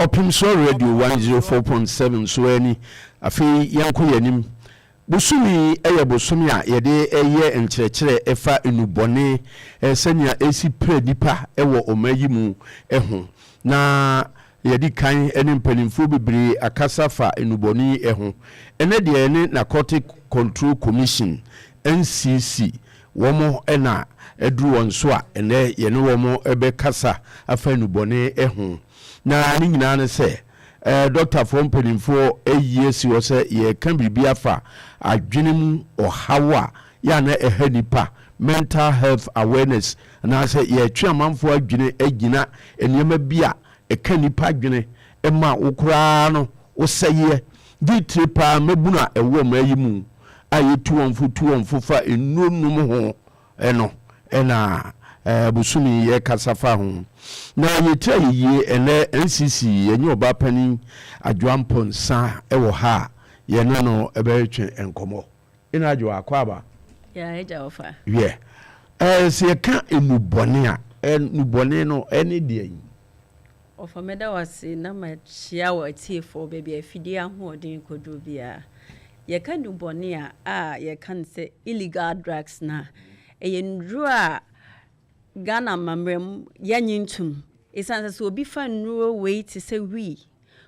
Opemsuo Radio 104.7 so ani afi yanko yanim busumi busumi a yede eye enkyerɛkyerɛ ɛfa enubɔne sɛnya esi pre nipa ɛwɔ omayi mu ɛho na yedi kan ɛne mpanimfo bebree akasa fa enubɔne ɛho ɛne deɛ ne Narcotic Control Commission NCC wɔmo ɛna ɛduru wɔn so a ɛne yene wɔmo ɛbɛkasa afa enubɔne ɛho na ni nyina ne sɛ Dr. from Penifo yes you say ye can be afa adwene mu ohawa ya na nipa mental health awareness na say ye twa manfo adwene agina enema bia e kan nipa adwene e ma wokura no wo seye di tripa mebuna ewo mayi mu aye tuwonfo fa enunum ho eno ena busumi ye kasafa ho na yetra ye ene NCC yenye oba pani adwampon sa ewo ha ye no ebetwe enkomo ina adwo akwaba ya eja ofa se ka enubone a enubone no ene de yin ofa meda wase na ma chia wa tiefo bebia afidi ahoodin kodu bia ye ka enubone a ye kan se illegal drugs na eyenru a Ghana mamrem yanyintum isansa so obi fa nuro way to say we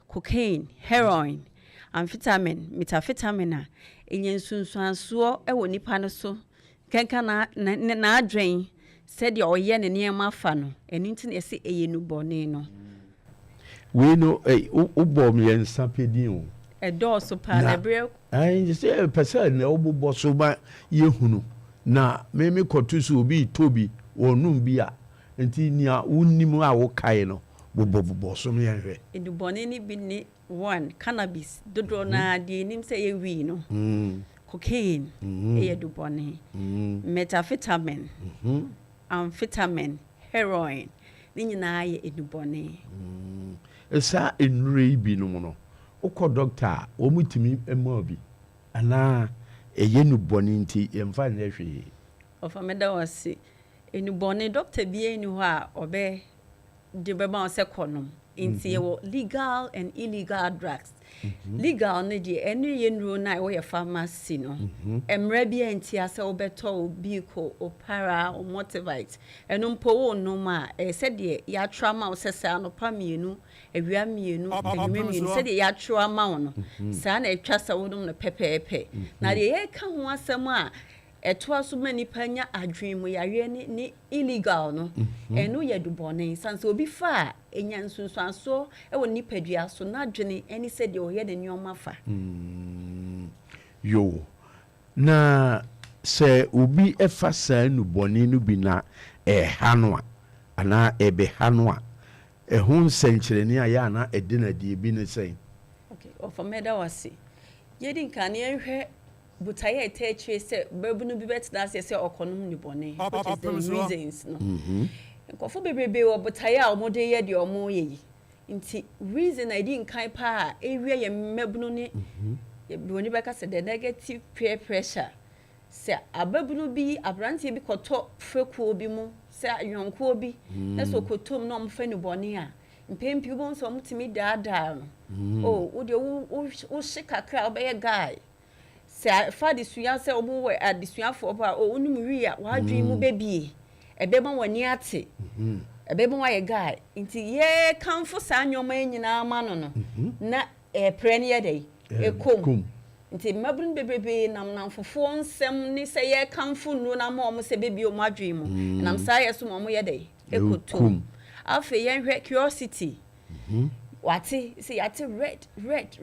cocaine heroin amphetamine methamphetamine a enyensunsuanso e woni pa no so kenka na adwen said ye oye ne niam afa no eninti na ese eyenubone no we no ubom yensa pedin o edo so pa na bre ai say person na obubo so ba yehunu na meme kotusu obi tobi onum bia enti nia unnim a wo kai no bobobo so me hwe edubone ni bi ni one cannabis dodo na de nim say ye wi no cocaine edubone methamphetamine amphetamine heroin ni nyina ye edubone esa enure bi no no ukọ doctor wo mutimi ema bi ana eye nubone nti yemfa na hwe ofameda wasi enubone doctor bi eni ho a obe de beba se konom inti wo legal and illegal drugs legal ne de eni yenru na wo ye pharmacy no emra bi enti ase obeto bi ko opara o motivate eno mpo wo no ma se de ya trauma o sesa no pa mienu awia mienu enwemienu se de ya trauma wo no sa na etwa sa wo no pepepe na de ye ka ho asem a eto aso mani panya adwen mu yawe ni illegal no eno ye dubone sanse obi fa enyansunsuanso e woni padua so na adwene eni se de oye de nyoma fa yo na se obi efa sa nubone no bi na hano ana ebe hano a ehun senkyereni aya na edina die bi ne sen okay ofameda wase yedi nkane ehwe butaye etechwe se babunu bi betna se okonum ni bone which is the reasons no nkofo bebrebe wo butaye a omode ye de omo ye nti reason I didn't kan pa ewie ye mabunu ni ye boni beka se the negative peer pressure se ababunu bi abrantie bi koto frekuo bi mu se yonko bi na so kotom no mfa ni bone a mpempi bo nso mutimi daadaa no wo de wo shikakra obeye guy se fa de suya se obo we adesuafo ba onum wi a wadwen mu bebie ebeba wani ate ebeba wa ye guy nti ye kanfo sa nyoma nyina ma no na pre ne ye dey ekom nti mabun bebebe nam fofo nsem ni se ye kanfo nu na ma omo se bebie o madwen mu nam sa ye so mo ye dey ekotom afa ye hwe curiosity wati se yate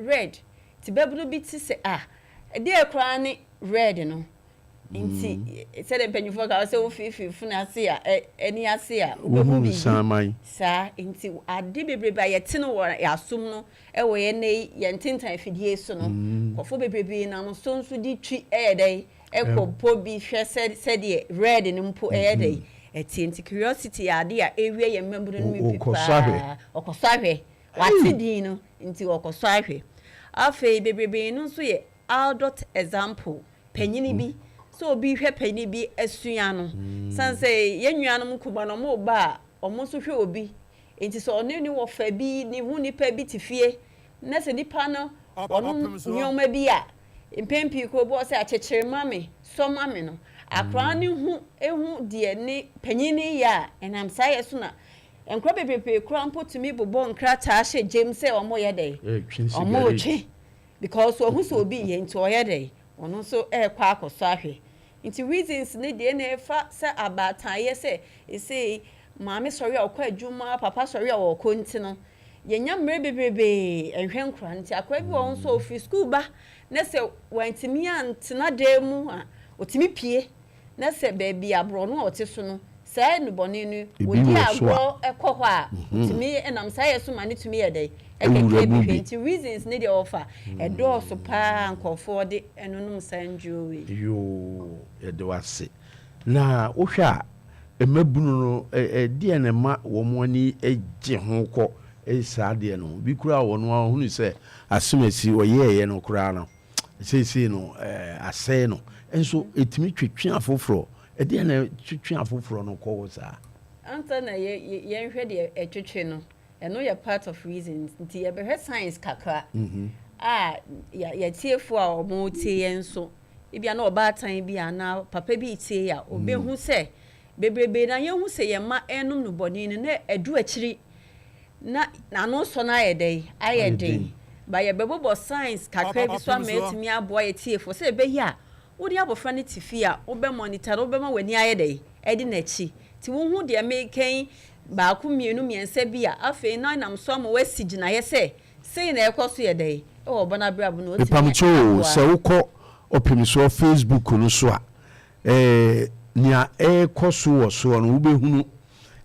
red ti bebulu bi ti se de ekra ni red no nti se de panyufo ka se wo fifi na se a eni ase a obehu bi sa nti ade bebrebe a yete no wo yasom no e wo ye nei ye ntintan fidie so no kofo bebrebe na no so nso di twi dai ekopo bi hwe se de red ni mpo dai eti curiosity ade a ewie ye membro no mi pipa okosahwe wati din no nti okosahwe afi bebrebe no so ye adult example penyini bi so obi hwe penyi bi asua no sanse yenuanom kuba no mo ba omo so hwe obi enti so ono ni wo fa bi ni hu nipa bi tifie na se nipa no ono nyoma bi a impempi ko bo se achechire mame so mame no akra ni hu ehu de ni panyini ya enam saye so na enkra bebepe kra mpotumi bobo nkrata hye James se omo ye dey omo twe because ohu so obi ye nti oye dey ono so kwa akoso ahwe nti reasons ne de na fa se abatan ye se ese maame sori akwa adwuma papa sori akwa nti no yenya mre bebebe enhwe nkra nti akwa bi won so ofi school ba na se wantimi antena demu a otimi pie na se baby abro no oteso no sai no bone no wodi agro ekọ hɔ a otimi enam sai so mane tumi ye dey ekeke bi nti reasons ne dey offer edo so pa nkofo de enunum sanjo we yo de wase na wohwe a emabunu no de na ma wo mo ani agye ho kɔ saa de no bi kura wo no ahunu se asomasi oyeye no kura no sei no asɛ no enso etimi twetwe afoforo de na twetwe afoforo no kɔ wo saa anta na ye hwɛ de etwetwe no eno ye part of reasons nti ye behwɛ science kakra ya tiefo a omo tie enso ebia na obaatan bia na papa bi tie ya obehu se bebrebe na ye hu se ye ma enum no bɔne ne na edu akiri na no so na ayedei ba ye bebo science kakra bi so ametimi abo ye tiefo se ebehi a wodi abofra ne tifi a obe monitor obe ma wani ayedei edi na chi ti wo hu de meken ba ku mienu miensa bi a afi na nam so ma wasigina ye se sei na ekoso ye dei obana brabo no otimi Opemsuo se wokɔ Opemsuo Facebook no so a nia ekoso wo so no wobehunu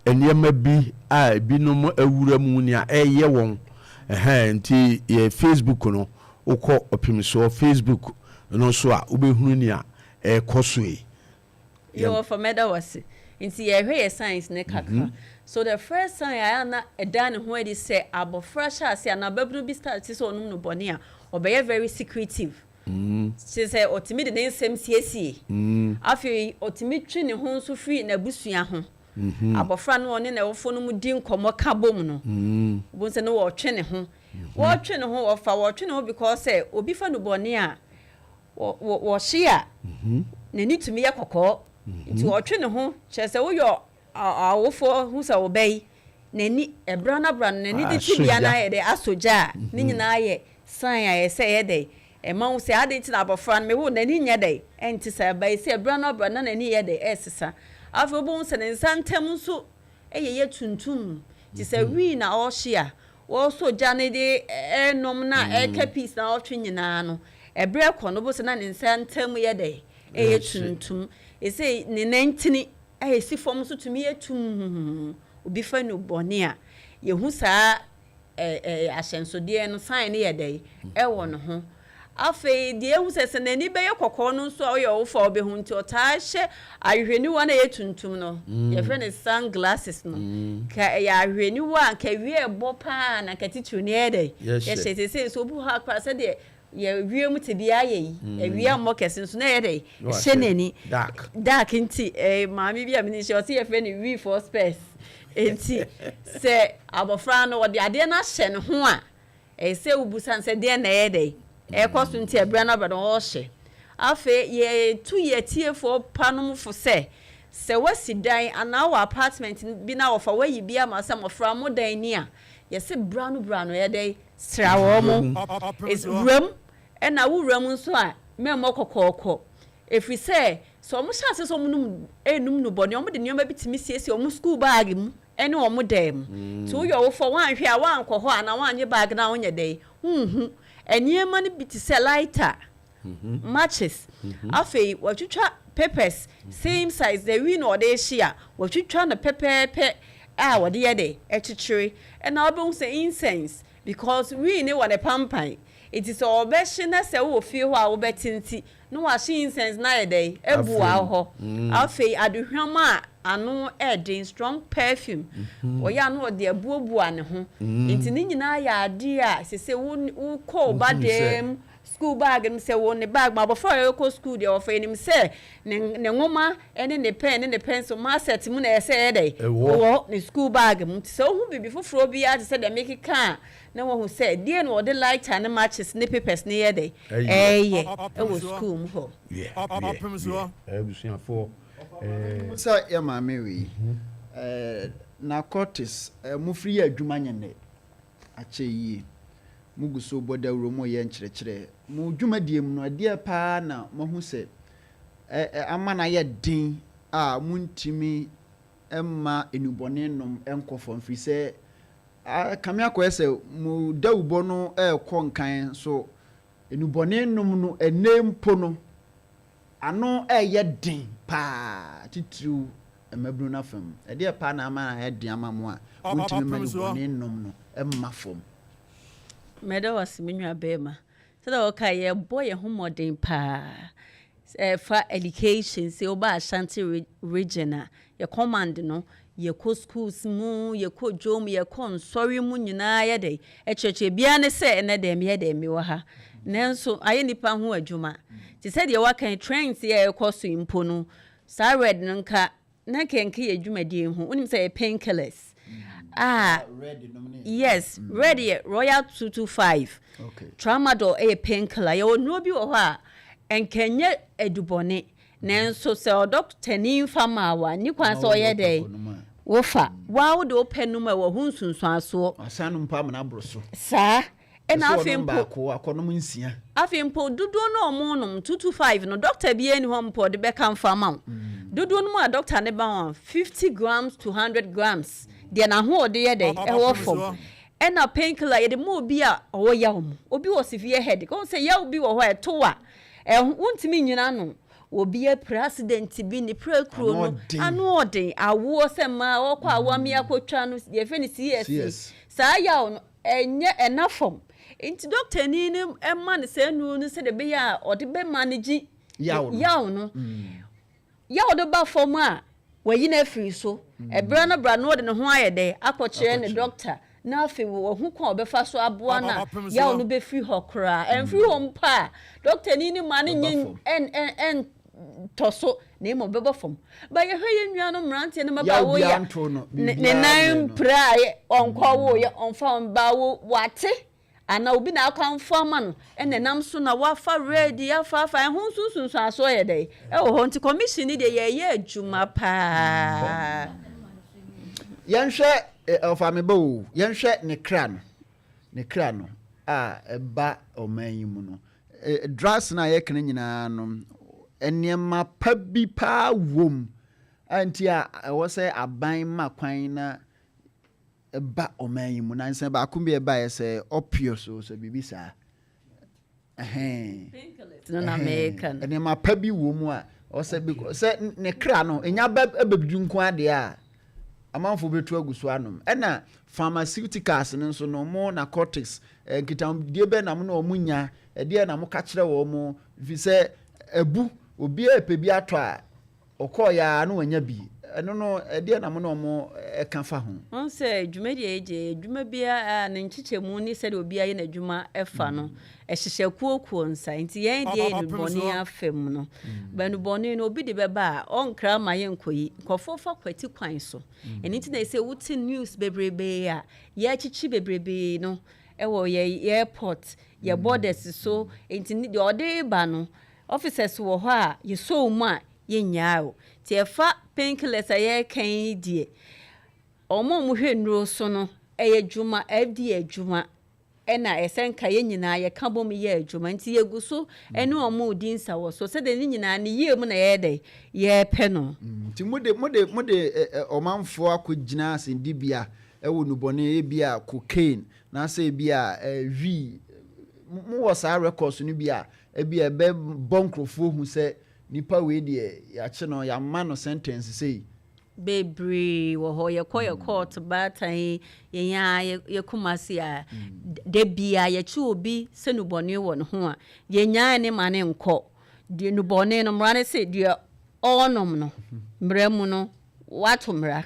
enema bi a binom awura mu nia ye won nti ye Facebook no wokɔ Opemsuo Facebook no so a wobehunu nia ekoso e yo for meda wase nti ye hwe ye science ne kakra so the first sign I na edan ho edi say abofra sha ase na babru bi start so onum no bone a obeye very secretive she say otimi de nsem siesie afi otimi twi ne ho so free na busua ho abofra no one na wofo no mu di nkomo ka bom no bo se no wo twe ne ho wo fa wo twe ne ho because say obi fa no bone a wo hye a na ni tumi ye kokko nti wo twe ne ho che se wo yo awofo hu sa obey nani ebra na nani de tibia na ye de asoja ni nyina ye san ya se ye de e ma wo se ade ti na abofra me wo nani nya de enti sa bai se ebra na nani ye de esesa afo bo se ne nsantem nso ye tuntum ti se wi na o hia wo soja ne de enom na eka piece na o twe nyina no ebre kɔ no bo se na ne nsantem ye de ye tuntum e se ne nantini si fom so tumi etum obi fa no bone a ye hu saa ahyensode no sign ne ye dey wo no ho afei de hu se nani be ye kokko no so ye wo fa obehu nti ota hye ahwehwani wa na ye tuntum no ye fe ne sunglasses no ka ya ahwehwani wa ka wie bo pa na ka titu ne ye dey ye hye se so bu ha kwa se de ye wiem te bia ye ewia mo kese so na ye dey hye nani dark nti maami bia mini hye o se ye fe ni we for space enti se abofra no de ade na hye ne ho a se ubusan se de na ye dey ekoso nti ebra na bado o hye afa ye tu ye tiefo panom fo se wasi dan ana wa apartment bi na ofa wayi bia ma se mofra mo dan ni a ye se brano ye dey srawo mo is room ena wo room nso a me mo kokoko efi se so mo chance so mo num enum no bone o mo de nyoma bitimi siesie o mo school bag mu ene o mo dem ti wo yo wo fo wan hwe a wan kɔ hɔ ana wan nye bag na wonye dey eniema ne biti se lighter matches afei watwitwa papers same size the we no dey share watwitwa na pepepe a wode ye dey echichiri and na obo say incense because we ne one pampan it is all be na se wo fie ho a wo betinti no wa she incense na ye dey ebuwa ho afei aduhwam a ano edin strong perfume oya no de abuobuwa ne ho enti ni nyina ya ade a sese wo ko badem school bag and say one the bag but before you go school dey offer him say ne ngoma ene ne pen ne pencil ma set mu na say dey wo ne school bag mu so hu bibi foforo bi ya say dey make it can na wo hu say dey no the lighter ne matches ne papers ne ye dey e wo school mu ho Opemsuo ebusuafo so ya ma me we NACOC mu free adwuma nyene ache yi muguso bodawro mo ye nkyerɛkyerɛ mu dwumadie mu no ade pa na mo hu se ama na ye din a muntimi emma enubone nom enkofo mfiri se kame akɔ se mu dawubo no ekɔ nkan so enubone nom no enempo no ano ye din pa titru emabru na fam ade pa na ama na ye din ama mo a muntimi enubone nom no emma fam Meda was minua bema. So okay, ye boy ye homodin pa. For education, say oba Ashanti region ye command no, ye ko schools mu, ye ko jom, ye ko sorry mu nyina ye dey. Church bia ne say na dem ye dem wo ha. Nanso aye nipa ho adwuma. Ti said ye wa kan trains ye ko so impo no. Sa red nka na kenke ye adwumadie ho. Unim say painkillers. Red yes, ready Royal 225. Okay. Tramadol a painkiller. You no bi wo ha en kenye edubone. Nanso se doctor ni fama wa ni kwan so ye dey. Wo fa. Wa wo de open no ma wo hu nsunsun aso. Asanu mpa na abroso. Sa ena afempo ko akonom nsia. Afempo dudu no mo nom 225 no doctor bi eni ho mpo de be kan fama. Dudu no ma doctor ne ba 50 grams to 100 grams. Dia na ho de ye dey e wo fom ena painkiller ye de mo bi a o ya ho obi wo severe headache o say ya obi wo ho e to a wontimi nyina no obi a president bi ni prekro no anu odin awo se ma wo kwa awami akotwa no ye fe ni CS sa ya no enye enafom nti doctor ni ni emma ne se nu no se de be ya o de be manage ya no ya o de ba fom a wayi na free so ebra na bra no de ne ho ayede akɔkyerɛ ne doctor na afi wo hu kwa obefa so aboa na ya onu be free hokra en free home pa doctor ni ma ne nyin en toso na mo beba fom ba ye hwe nua no mrante ne maba wo ya ne nan pra onkɔ wo ye onfa ba wo wate ana obi na akwan fama no ene nam so na wafa ready afa hu sunsun aso ye dey wo ho nti commission ni de ye adwuma pa yenhwe ofamebo yenhwe ne kra no eba omanyi mu no drugs na ye kan nyina no enema pa bi pa wom anti wo say aban ma kwan na eba omanyi mu na nse ba akumbi eba ye say opioso so bibisa no na American enema pa bi wom a wo say because ne kra no enya bebidu nko ade a amanfo betu agusu anom ena pharmaceuticals nso no mo narcotics kitam die be na mo na omunya de na mo ka kire wo mo fi se ebu obi epebi ato a okoya na wanya bi eno no de na mo na mo eka fa ho on se dwumadi eje dwuma bia na nchichemu ni se de obi aye na dwuma efa no ehihye kuokuo nsa nti yen de enuboni afem no banuboni no obi de beba onkra ma yen koyi kofofa kwati kwan so eni nti na se wuti news bebrebe a ye chichi bebrebe no ewo ye airport ye borders so nti de ode ba no officers wo ho a ye so mu a ye nyaa ti efa painkillers a ye kan die omo mu hwe nro so no eye dwuma fda adwuma ena esenka ye nyina ye ka bom ye adwuma nti ye guso ene omo di nsa wo so se de nyina ne ye mu na ye de ye pe no nti mode omanfo akogina asendibia ewo nubone e bia cocaine na se bia wi mu wo sa records no bia e bia be bonkrofo hu se nipa we de ya che no ya ma no sentence sei bebre wo ho ye koye court batan ye kumasi a de bia ye chi obi se nubone wo no ho a ye nyaa ne mane nko de nubone no mra ne se de onom no mremu no watomra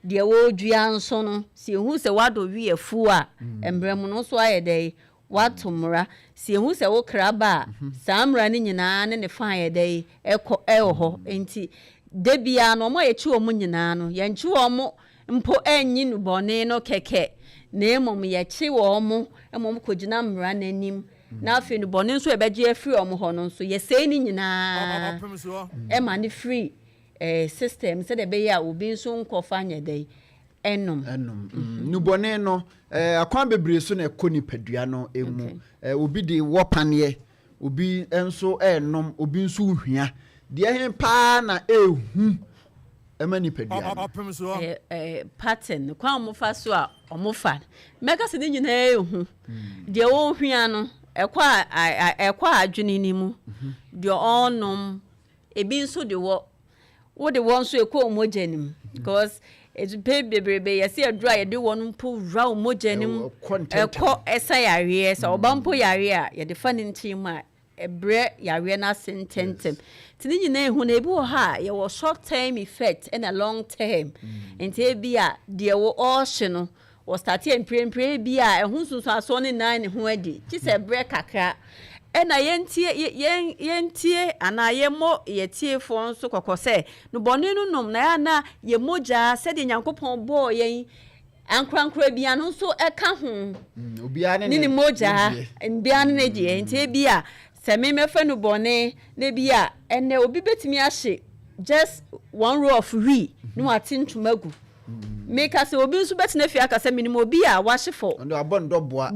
de wo dua nso no si hu se wado wi afu a mremu no so ayede watomra si ehu se wo kraba samra ni nyina ne fa ye dai ho enti de bia no mo ye chi omu nyina no ye nchi omu mpo anyi nu bone no keke na emom ye chi wo mu emom kogina mra nanim na afi nu bone nso ebeje afiri omu ho no nso ye sei ni nyina ma ni free system se de be ya obi nso nkofa nya dai enum nu bone no akwan bebre so na ekoni padua no emu obi de wopane obi enso enum obi nso hwia de hen pa na ehu emani padua pattern kwa omofa so a omofa meka se de nyina ehu de wo hwia no ekwa adwene ni mu de onum ebi nso de wo de won so ekọ omojanim because it's baby yes e dry ye de won mpo ra omojanim ekọ esa yare esa obampo yare a ye de fa ne ntim a ebre yare na sententem tini nyina ehu na ebi wo ha ye wo short term effect and a long term enti ebi a de wo ohye no wo start empre bi a ehun sunsun aso ne nan ne ho adi ti se ebre kakra ena yentie ana yemo yetie fo nso kokose no bone no nom na ya na yemoja se de nyankopon bo yen ankrankra bia no nso eka ho obia ne ni moja bia ne die ntie bia se me mefa no bone na bia ene obi betimi ahye just one row of no atintumagu make us obi nso betina fie aka se minimo obi a wahye fo ndo abon doboa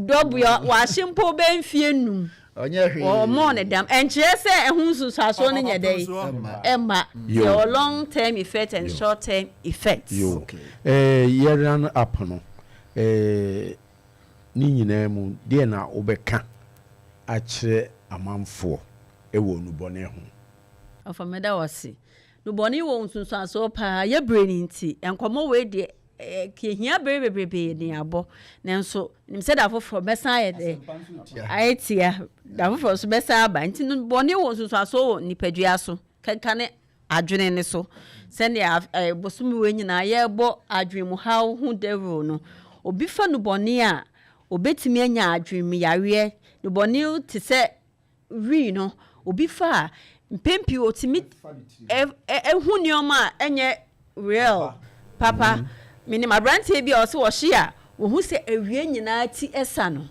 wahye mpo ben fie num onye hwe mo ne dam enchire se ehun susu aso ne nyedai emma your long term effect and short term effects yeran up no ni nyina mu de na obeka a kire amanfo ewo nubone ho afameda wasi nubone wo nsunsu aso pa ye brain nti enkomo we de ke hia bebrebe ni abo nanso nim se da foforo besa ye de aitia da foforo so besa aba nti nubone wo nsunsu aso nipadua so kankane adwene ne so se ne bosumi we nyina ye bo adwemu haw hu devil no obi fa nubone a obetimi anya adwemu yare nubone ti se no obi fa mpempi otimi ehu nioma enye real papa minim abrantie bi o se wo hye a wo hu se awie nyina ti esa no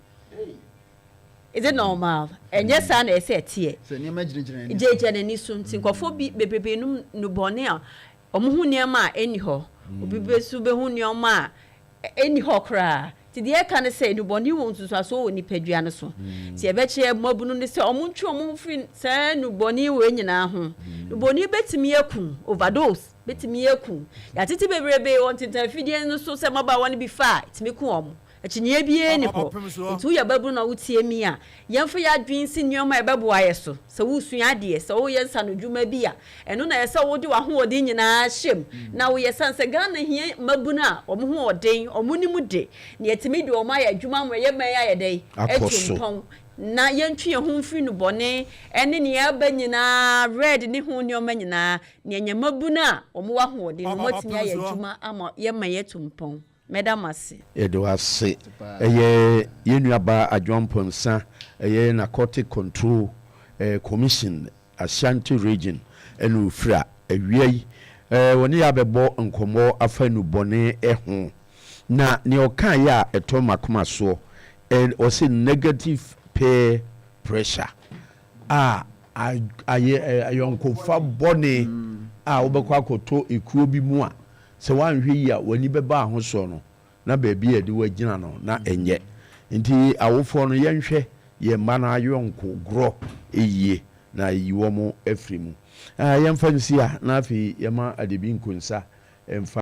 is it normal enye sa na ese tie se niam agirigire jeje na ni so nti nkofo bi bebebe no bone a omo hu nioma a eni ho obi besu be hu nioma a eni ho kra ti de ka ne se no bone wo nsusu aso wo ni padua ne so ti e be che mabunu ne se omo ntwe omo free se no bone wo nyina ho no bone betimi yakun overdose betimi yakun ya titi bebrebe won tinta fidie no so se maba won bi fa timi ku omo achinie bie ni ho ntu ya babu na wutie mi a yemfa ya dwen si nyoma e bebo aye so se wusu ade se wo yensa no dwuma bi a eno na yesa wo de wa ho odi nyina hyem na wo yesa se Ghana hie mabu na omo ho odin omo ni mu de na yetimi de omo aye dwuma mo ye man ya dai etumpon na yentwe ho mfiri no bone ene ne ya ba nyina red ni ho nyoma nyina ne nyamabu na omo wa ho odin mo tinya ya dwuma ama ye man yetumpon medamasi edo ase eye yenuaba adwomponsa eye narcotic control commission Ashanti region enu fra awiei woni ya bebo nkomo afanu bone ho na ne okan ya eto makoma so o se negative peer pressure ayonkofa bone obekwa akoto ekuo bi mu a se wanhwe yi a wani beba ho so no na baabi edi wagina no na enye nti awofo no yenhwe ye ma na ayonko gro eyie na yiwo mo afrimu yemfa nsi a na afi yema adebi nkonsa emfa